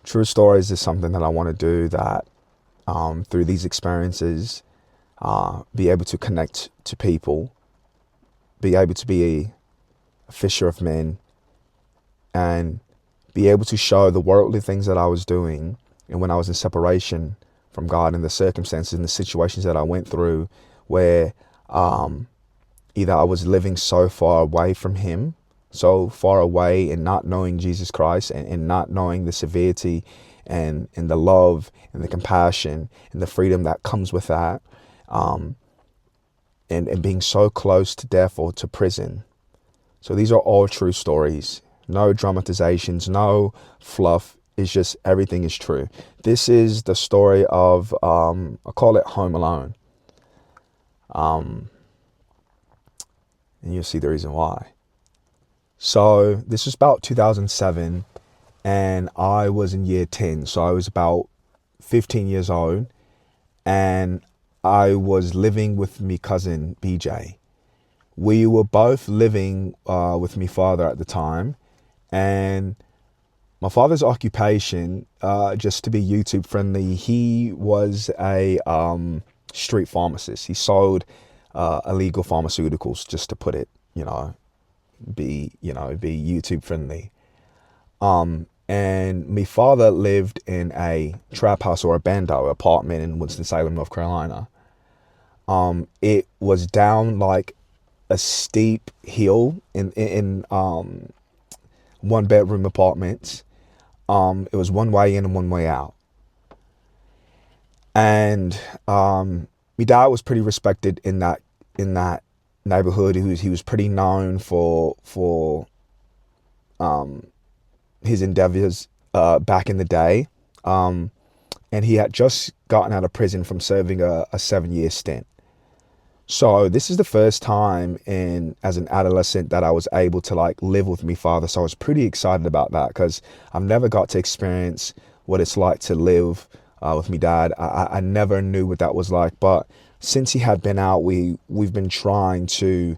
True stories is something that I want to do, that through these experiences, be able to connect to people, be able to be a fisher of men, and be able to show the worldly things that I was doing, and when I was in separation from God, and the circumstances and the situations that I went through, where either I was living so far away from Him, so far away, and not knowing Jesus Christ, and not knowing the severity and the love and the compassion and the freedom that comes with that, and being so close to death or to prison. So these are all true stories. No dramatizations, no fluff. It's just everything is true. This is the story of, I call it Home Alone. And you'll see the reason why. So this was about 2007, and I was in year 10. So I was about 15 years old, and I was living with me cousin BJ. We were both living with me father at the time, and my father's occupation, just to be YouTube friendly, he was a street pharmacist. He sold illegal pharmaceuticals, just to put it, be YouTube friendly. And my father lived in a trap house, or a bando apartment, in Winston-Salem, North Carolina. It was down like a steep hill in one bedroom apartments. It was one way in and one way out. And my dad was pretty respected in that neighborhood. He was pretty known for his endeavors back in the day. And he had just gotten out of prison from serving a 7-year stint. So this is the first time as an adolescent that I was able to live with my father. So I was pretty excited about that, because I've never got to experience what it's like to live with my dad. I never knew what that was like. But since he had been out, we've been trying to,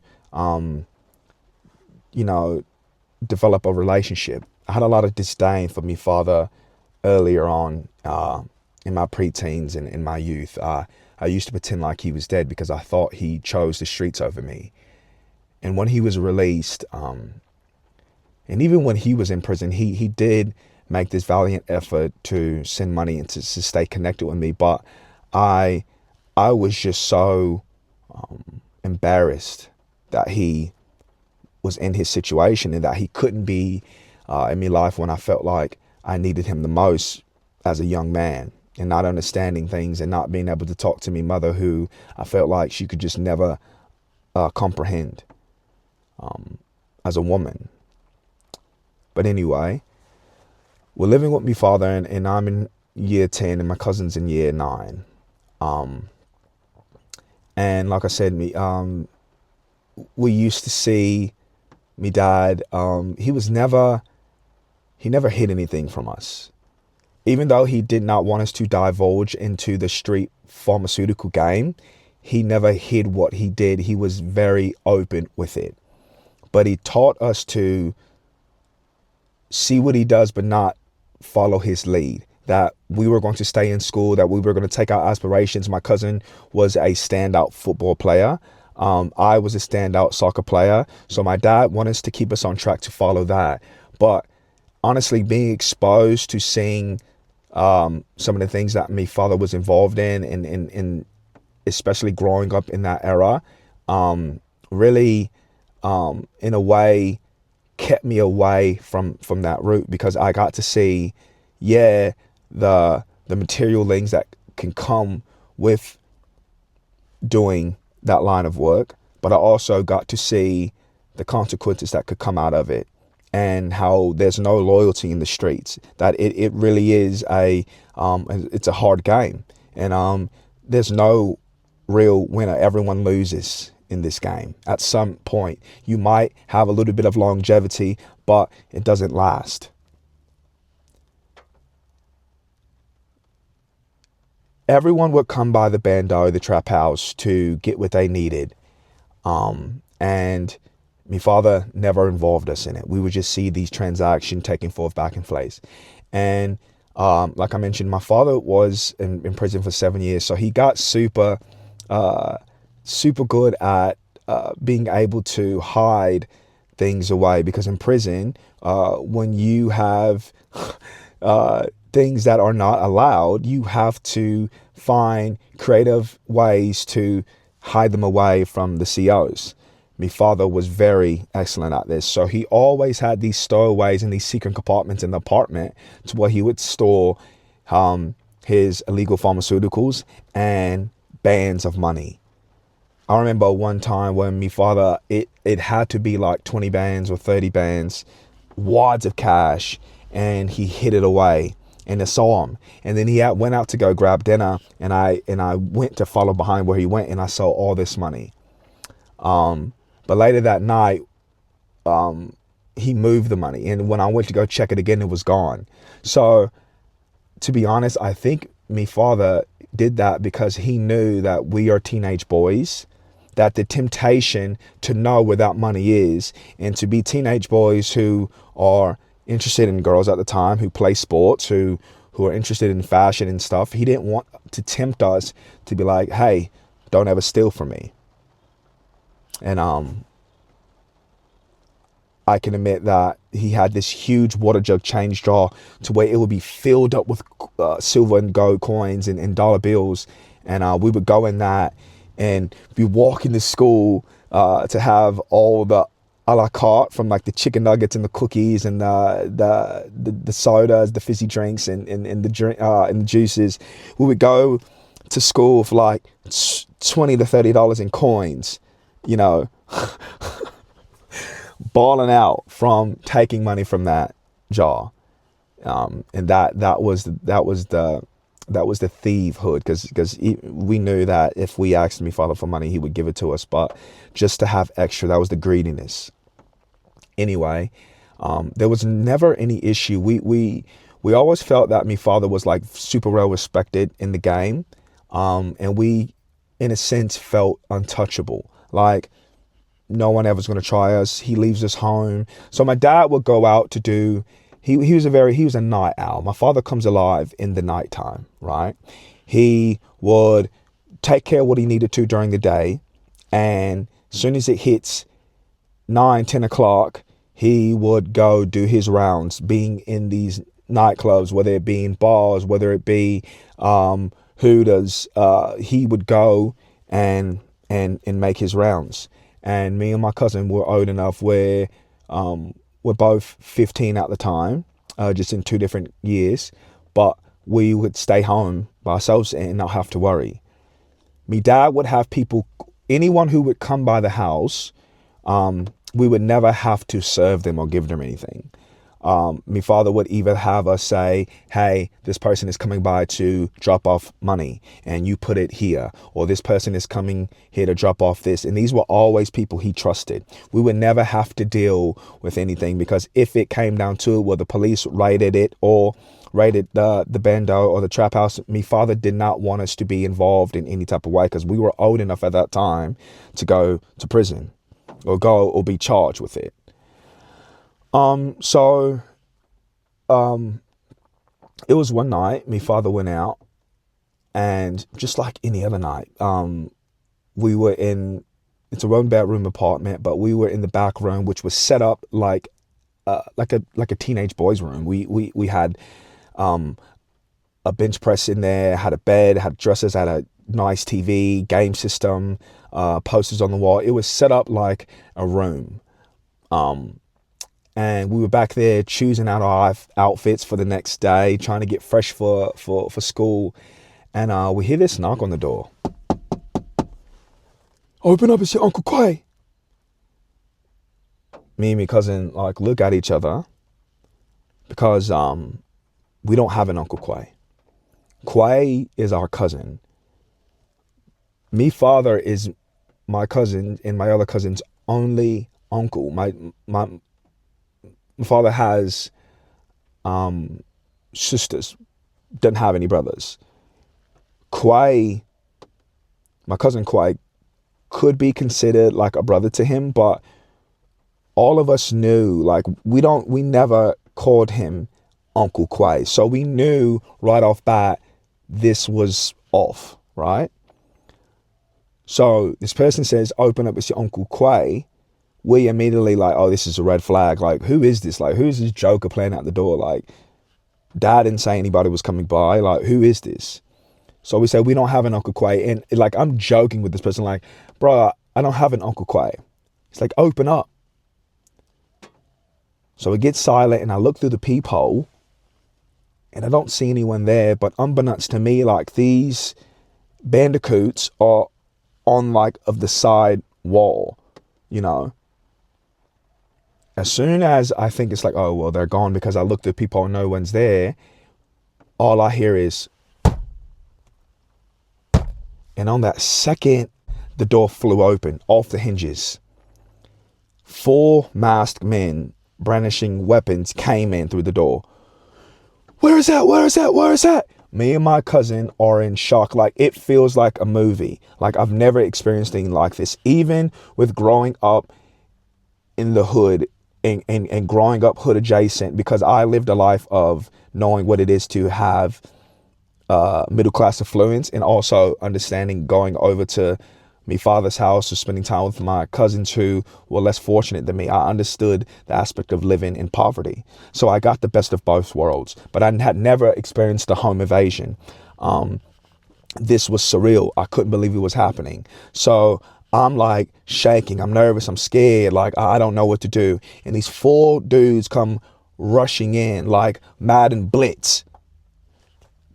develop a relationship. I had a lot of disdain for my father earlier on in my preteens and in my youth. I used to pretend like he was dead, because I thought he chose the streets over me. And when he was released, and even when he was in prison, he did make this valiant effort to send money and to stay connected with me. But I was just so embarrassed that he was in his situation, and that he couldn't be in my life when I felt like I needed him the most as a young man, and not understanding things, and not being able to talk to my mother, who I felt like she could just never comprehend as a woman. But anyway, we're living with my father, and I'm in year 10, and my cousin's in year 9. And like I said, we used to see me dad. He never hid anything from us. Even though he did not want us to divulge into the street pharmaceutical game, he never hid what he did. He was very open with it. But he taught us to see what he does, but not follow his lead. That we were going to stay in school, that we were going to take our aspirations. My cousin was a standout football player. I was a standout soccer player. So my dad wanted us to keep us on track to follow that. But honestly, being exposed to seeing some of the things that my father was involved in, and especially growing up in that era, really, in a way, kept me away from that route, because I got to see, the material things that can come with doing that line of work, but I also got to see the consequences that could come out of it, and how there's no loyalty in the streets, that it really is it's a hard game, and there's no real winner. Everyone loses in this game. At some point, you might have a little bit of longevity, but it doesn't last. Everyone would come by the bando, the trap house, to get what they needed. And my father never involved us in it. We would just see these transactions taking forth back in place. And Like I mentioned, my father was in prison for 7 years, so he got uh, super good at being able to hide things away. Because in prison, when you have things that are not allowed, you have to find creative ways to hide them away from the COs. My father was very excellent at this. So he always had these stowaways and these secret compartments in the apartment to where he would store his illegal pharmaceuticals and bands of money. I remember one time when my father, it had to be like 20 bands or 30 bands, wads of cash, and he hid it away. And I saw him. And then went out to go grab dinner, and I went to follow behind where he went, and I saw all this money. But later that night, he moved the money. And when I went to go check it again, it was gone. So to be honest, I think my father did that because he knew that we are teenage boys, that the temptation to know where that money is, and to be teenage boys who are interested in girls at the time, who play sports, who are interested in fashion and stuff. He didn't want to tempt us to be like, hey, don't ever steal from me. And I can admit that he had this huge water jug change jar to where it would be filled up with silver and gold coins and dollar bills. And we would go in that and be walking to school to have all the a la carte, from like the chicken nuggets and the cookies and the sodas, the fizzy drinks and the drink and the juices. We would go to school for like $20 to $30 in coins, you know, balling out from taking money from that jar. And that was the thief hood, because we knew that if we asked my father for money, he would give it to us. But just to have extra, that was the greediness. Anyway, there was never any issue. We always felt that my father was like super well respected in the game, and we, in a sense, felt untouchable. Like no one ever's going to try us. He leaves us home. So my dad would go out to do. He was a night owl. My father comes alive in the nighttime, right? He would take care of what he needed to during the day, and as soon as it hits 9, 10 o'clock, he would go do his rounds, being in these nightclubs, whether it be in bars, whether it be Hooters. He would go and make his rounds. And me and my cousin were old enough where we're both 15 at the time, just in 2 different years, but we would stay home by ourselves and not have to worry. Me dad would have people, anyone who would come by the house, we would never have to serve them or give them anything. My father would either have us say, hey, this person is coming by to drop off money and you put it here, or this person is coming here to drop off this. And these were always people he trusted. We would never have to deal with anything, because if it came down to it, where the police raided it or raided the bando or the trap house, my father did not want us to be involved in any type of way, because we were old enough at that time to go to prison or be charged with it. So it was one night, my father went out, and just like any other night, we were it's a 1 bedroom apartment, but we were in the back room, which was set up like a teenage boy's room. We had, a bench press in there, had a bed, had dressers, had a nice TV, game system, posters on the wall. It was set up like a room. And we were back there choosing out our outfits for the next day, trying to get fresh for school. And we hear this knock on the door. Open up, it's your Uncle Quay. Me and my cousin like look at each other, because we don't have an Uncle Quay. Quay is our cousin. Me father is my cousin and my other cousin's only uncle. My father has sisters, doesn't have any brothers. Quay, my cousin Quay, could be considered like a brother to him, but all of us knew, like, we never called him Uncle Quay. So we knew right off bat this was off, right? So this person says, open up, it's your Uncle Quay. We immediately like, oh, this is a red flag. Like, who is this? Like, who's this joker playing out the door? Like, Dad didn't say anybody was coming by. Like, who is this? So we say, we don't have an Uncle Quay. And like, I'm joking with this person, like, bro, I don't have an Uncle Quay. It's like, open up. So it gets silent and I look through the peephole and I don't see anyone there. But unbeknownst to me, like, these bandicoots are on like of the side wall, you know. As soon as I think it's like, oh, well, they're gone because I look through people and no one's there, all I hear is, and on that second, the door flew open off the hinges. 4 masked men brandishing weapons came in through the door. Where is that? Where is that? Where is that? Me and my cousin are in shock. Like, it feels like a movie. Like, I've never experienced anything like this. Even with growing up in the hood and growing up hood adjacent, because I lived a life of knowing what it is to have middle class affluence, and also understanding going over to my father's house or spending time with my cousins who were less fortunate than me. I understood the aspect of living in poverty. So I got the best of both worlds, but I had never experienced a home invasion. This was surreal. I couldn't believe it was happening. So I'm like shaking. I'm nervous. I'm scared. Like, I don't know what to do. And these 4 dudes come rushing in like Madden Blitz.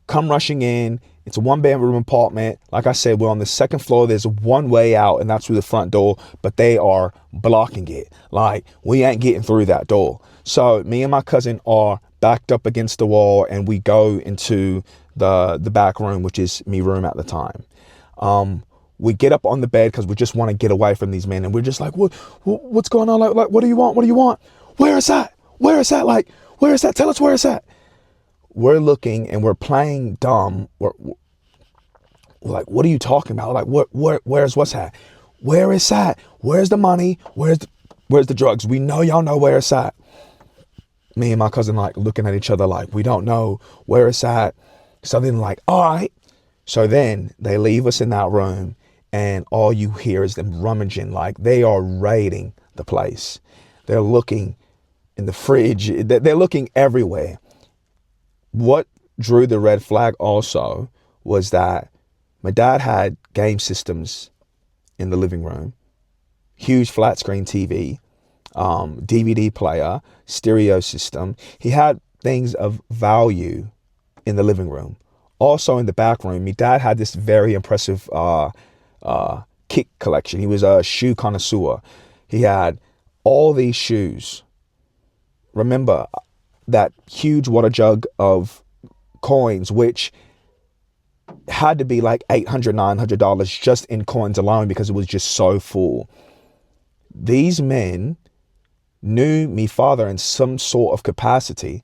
Come rushing in. It's a 1-bedroom apartment. Like I said, we're on the 2nd floor. There's one way out, and that's through the front door, but they are blocking it. Like, we ain't getting through that door. So me and my cousin are backed up against the wall, and we go into the back room, which is me room at the time. We get up on the bed because we just want to get away from these men, and we're just like, what's going on? Like, what do you want? What do you want? Where is that? Where is that? Like, where is that? Tell us where it's at. We're looking and we're playing dumb. We're like, what are you talking about? Like, where's what's at? Where is that? Where's the money? Where's the drugs? We know y'all know where it's at. Me and my cousin like looking at each other like, we don't know where it's at. So then like, all right. So then they leave us in that room, and all you hear is them rummaging. Like, they are raiding the place. They're looking in the fridge. They're looking everywhere. What drew the red flag also was that my dad had game systems in the living room, huge flat screen TV, DVD player, stereo system. He had things of value in the living room. Also in the back room, my dad had this very impressive kick collection. He was a shoe connoisseur. He had all these shoes. Remember that huge water jug of coins, which had to be like $800, $900 just in coins alone because it was just so full. These men knew me father in some sort of capacity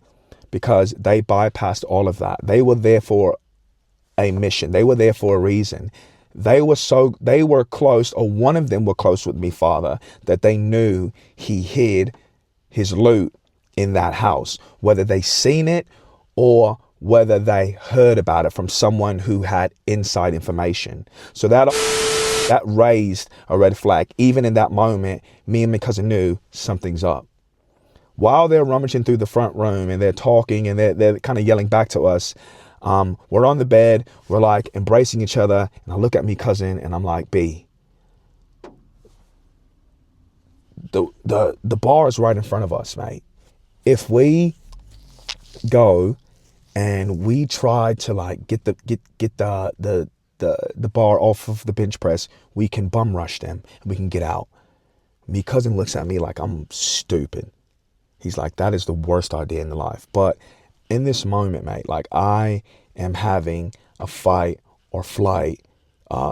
because they bypassed all of that. They were there for a mission. They were there for a reason. They were close, or one of them were close with me father, that they knew he hid his loot in that house, whether they seen it or whether they heard about it from someone who had inside information. So that raised a red flag. Even in that moment, me and my cousin knew something's up. While they're rummaging through the front room and they're talking and they're kind of yelling back to us, we're on the bed, we're like embracing each other, and I look at me cousin and I'm like, B, the bar is right in front of us, mate. If we go and we try to like get the bar off of the bench press, we can bum rush them and we can get out. Me cousin looks at me like I'm stupid. He's like, that is the worst idea in the life. But in this moment, mate, like, I am having a fight or flight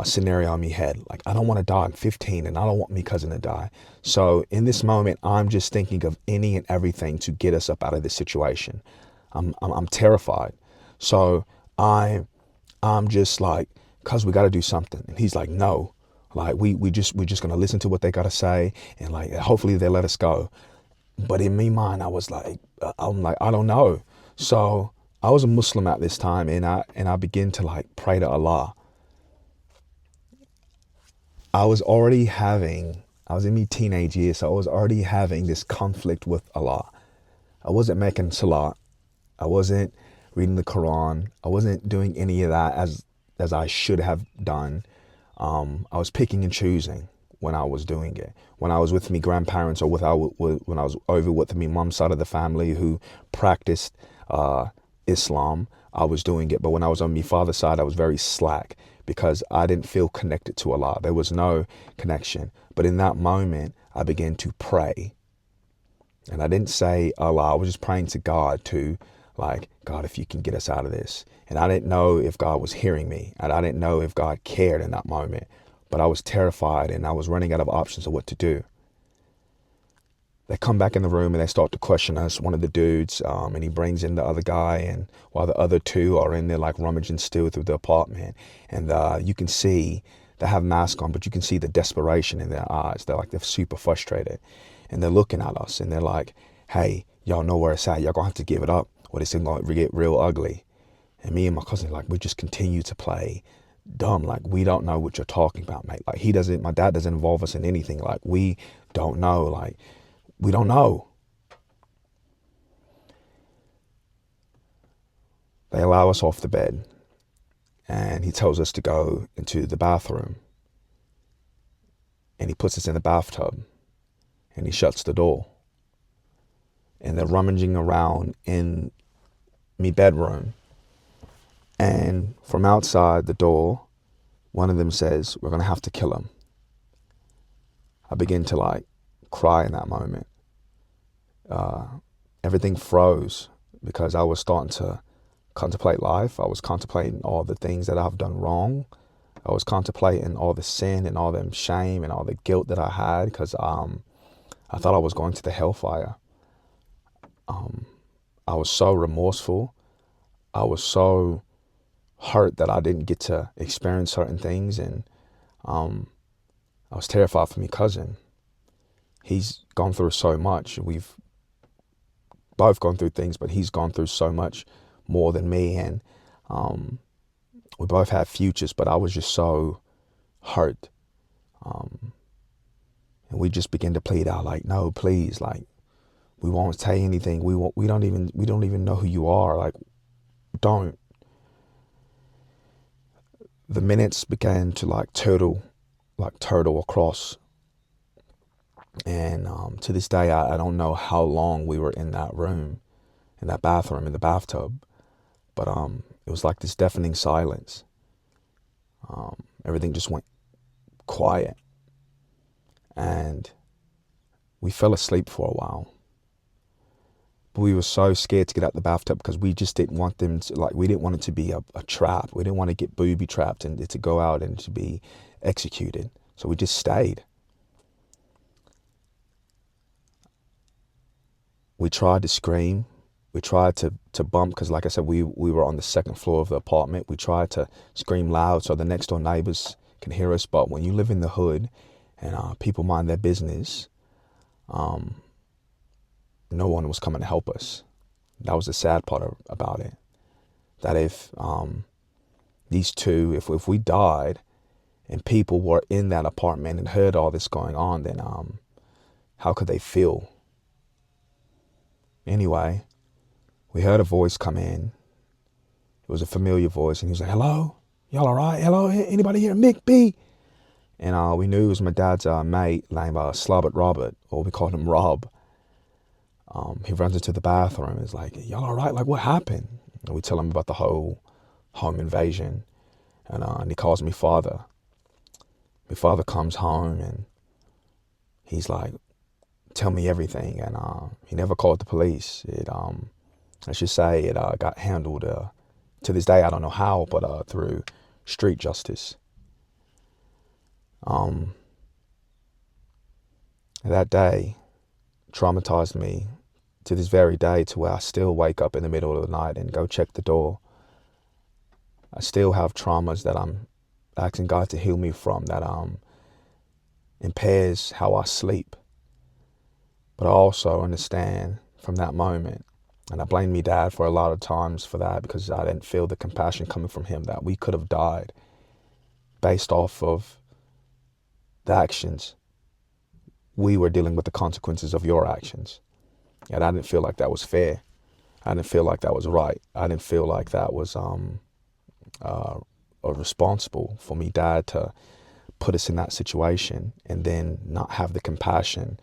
scenario in my head. Like, I don't want to die. I'm 15 and I don't want me cousin to die. So in this moment, I'm just thinking of any and everything to get us up out of this situation. I'm terrified. So I'm just like, cuz we got to do something. And he's like, no, like we're just going to listen to what they got to say. And like, hopefully they let us go. But in me mind, I was like, I don't know. So I was a Muslim at this time, and I began to like pray to Allah. I was in my teenage years, so I was already having this conflict with Allah. I wasn't making salat. I wasn't reading the Quran. I wasn't doing any of that as I should have done. I was picking and choosing when I was doing it. When I was with my grandparents, or when I was over with my mom's side of the family who practiced Islam, I was doing it. But when I was on my father's side, I was very slack because I didn't feel connected to Allah. There was no connection. But in that moment, I began to pray. And I didn't say Allah, I was just praying to God to, like, God, if you can get us out of this. And I didn't know if God was hearing me, and I didn't know if God cared in that moment. But I was terrified, and I was running out of options of what to do. They come back in the room and they start to question us, one of the dudes, and he brings in the other guy, and while the other two are in there like rummaging still through the apartment. And you can see they have masks on, but you can see the desperation in their eyes. They're super frustrated. And they're looking at us and they're like, hey, y'all know where it's at. Y'all gonna have to give it up, or this is gonna get real ugly. And me and my cousin, like, we just continue to play dumb. Like, we don't know what you're talking about, mate. Like, my dad doesn't involve us in anything. Like, we don't know. Like, we don't know. They allow us off the bed, and he tells us to go into the bathroom, and he puts us in the bathtub, and he shuts the door. And they're rummaging around in me bedroom. And from outside the door, one of them says, we're going to have to kill him. I begin to like cry in that moment. Everything froze because I was starting to contemplate life. I was contemplating all the things that I've done wrong. I was contemplating all the sin and all the shame and all the guilt that I had because I thought I was going to the hellfire. I was so remorseful. I was so hurt that I didn't get to experience certain things, and I was terrified for my cousin. He's gone through so much. We've both gone through things, but he's gone through so much more than me, and we both had futures, but I was just so hurt. And we just began to plead out, like, no, please, like, we won't say anything. We don't even know who you are. Like, don't. The minutes began to like turtle across. And to this day, I don't know how long we were in that room, in that bathroom, in the bathtub. But it was like this deafening silence. Everything just went quiet. And we fell asleep for a while. But we were so scared to get out the bathtub because we just didn't want them to, like, we didn't want it to be a trap. We didn't want to get booby trapped and to go out and to be executed. So we just stayed. We tried to scream. We tried to bump because, like I said, we were on the second floor of the apartment. We tried to scream loud so the next door neighbors can hear us. But when you live in the hood and people mind their business, no one was coming to help us. That was the sad part about it. That if these two, if we died and people were in that apartment and heard all this going on, then how could they feel? Anyway, we heard a voice come in. It was a familiar voice, and he was like, hello? Y'all all right? Hello? Anybody here? Mick B? And we knew it was my dad's mate named Slobbert Robert, or we called him Rob. He runs into the bathroom and is like, y'all all right? Like, what happened? And we tell him about the whole home invasion. And he calls me father. My father comes home and he's like, tell me everything. And he never called the police. I should say it got handled, to this day, I don't know how, but through street justice. That day traumatized me to this very day, to where I still wake up in the middle of the night and go check the door. I still have traumas that I'm asking God to heal me from, that impairs how I sleep. But I also understand from that moment And I blame me dad for a lot of times for that, because I didn't feel the compassion coming from him, that we could have died based off of the actions. We were dealing with the consequences of your actions. And I didn't feel like that was fair. I didn't feel like that was right. I didn't feel like that was responsible for me dad to put us in that situation and then not have the compassion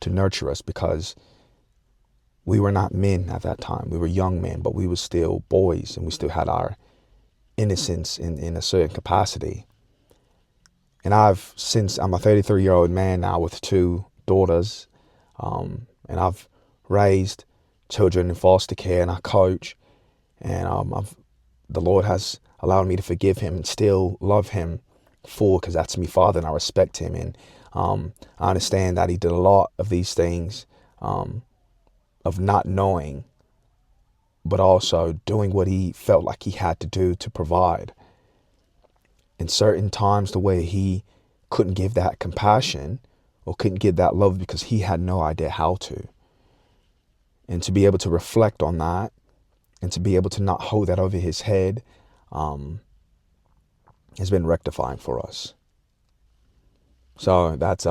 to nurture us, because we were not men at that time. We were young men, but we were still boys, and we still had our innocence in a certain capacity. And since I'm a 33-year-old man now with two daughters, and I've raised children in foster care, and I coach, and the Lord has allowed me to forgive him and still love him full, because that's me father, and I respect him. And I understand that he did a lot of these things of not knowing, but also doing what he felt like he had to do to provide. In certain times, the way he couldn't give that compassion or couldn't give that love because he had no idea how to. And to be able to reflect on that and to be able to not hold that over his head has been rectifying for us. So that's